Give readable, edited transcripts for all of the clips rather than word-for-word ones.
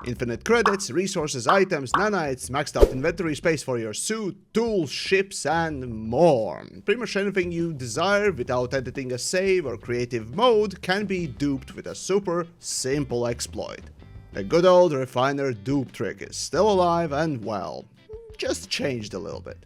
Infinite credits, resources, items, nanites, maxed out inventory space for your suit, tools, ships, and more. Pretty much anything you desire without editing a save or creative mode can be duped with a super simple exploit. The good old refiner dupe trick is still alive and well, just changed a little bit.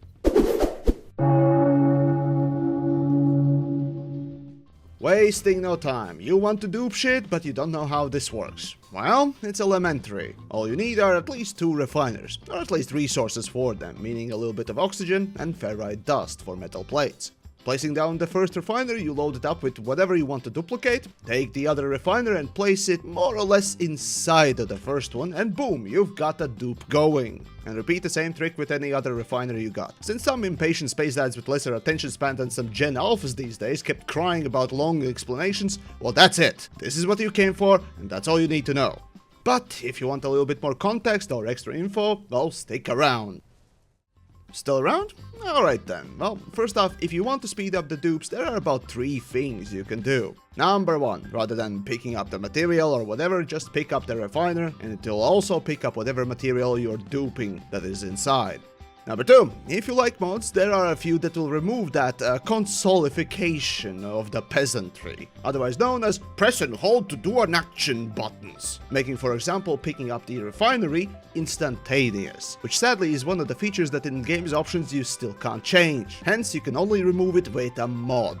Wasting no time. You want to dupe shit, but you don't know how this works. Well, it's elementary. All you need are at least 2 refiners, or at least resources for them, meaning a little bit of oxygen and ferrite dust for metal plates. Placing down the first refiner, you load it up with whatever you want to duplicate, take the other refiner and place it more or less inside of the first one, and boom, you've got a dupe going. And repeat the same trick with any other refiner you got. Since some impatient space dads with lesser attention span than some Gen Alphas these days kept crying about long explanations, well that's it. This is what you came for, and that's all you need to know. But if you want a little bit more context or extra info, well, stick around. Still around? Alright then. Well, first off, if you want to speed up the dupes, there are about 3 things you can do. Number 1, rather than picking up the material or whatever, just pick up the refiner, and it will also pick up whatever material you're duping that is inside. Number 2, if you like mods, there are a few that will remove that consolification of the peasantry, otherwise known as press and hold to do an action buttons, making, for example, picking up the refinery instantaneous, which sadly is one of the features that in game's options you still can't change, hence you can only remove it with a mod.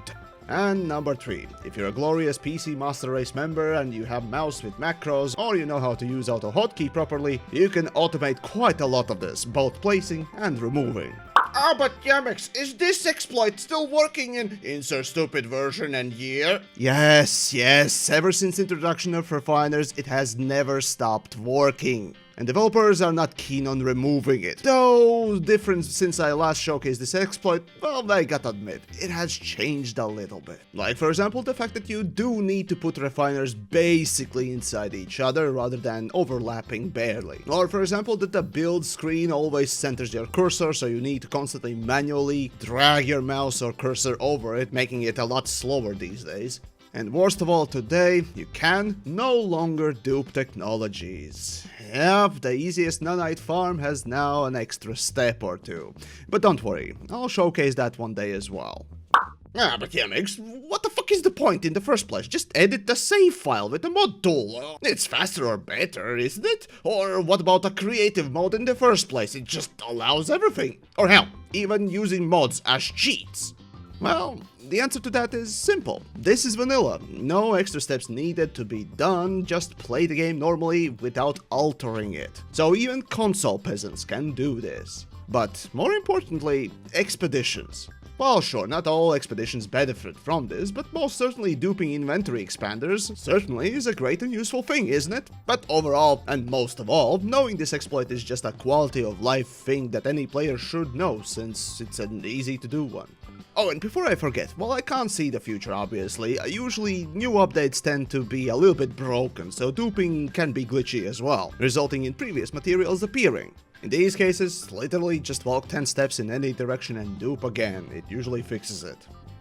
And number 3, if you're a glorious PC Master Race member and you have mouse with macros, or you know how to use auto hotkey properly, you can automate quite a lot of this, both placing and removing. Ah, but TheYamiks, is this exploit still working in insert stupid version and year? Yes, ever since introduction of refiners, it has never stopped working. And developers are not keen on removing it. Though, different since I last showcased this exploit, well, I gotta admit, it has changed a little bit. Like, for example, the fact that you do need to put refiners basically inside each other rather than overlapping barely. Or, for example, that the build screen always centers your cursor, so you need to constantly manually drag your mouse or cursor over it, making it a lot slower these days. And worst of all today, you can no longer dupe technologies. Yep, the easiest nanite farm has now an extra step or 2. But don't worry, I'll showcase that one day as well. Ah, but TheYamiks, what the fuck is the point in the first place? Just edit the save file with the mod tool. It's faster or better, isn't it? Or what about a creative mode in the first place? It just allows everything. Or hell, even using mods as cheats. Well, the answer to that is simple. This is vanilla. No extra steps needed to be done, just play the game normally without altering it. So even console peasants can do this. But more importantly, expeditions. Well, sure, not all expeditions benefit from this, but most certainly duping inventory expanders certainly is a great and useful thing, isn't it? But overall, and most of all, knowing this exploit is just a quality of life thing that any player should know, since it's an easy to do one. Oh, and before I forget, while I can't see the future obviously, usually new updates tend to be a little bit broken, so duping can be glitchy as well, resulting in previous materials appearing. In these cases, literally just walk 10 steps in any direction and dupe again, it usually fixes it.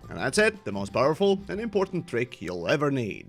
And that's it, the most powerful and important trick you'll ever need.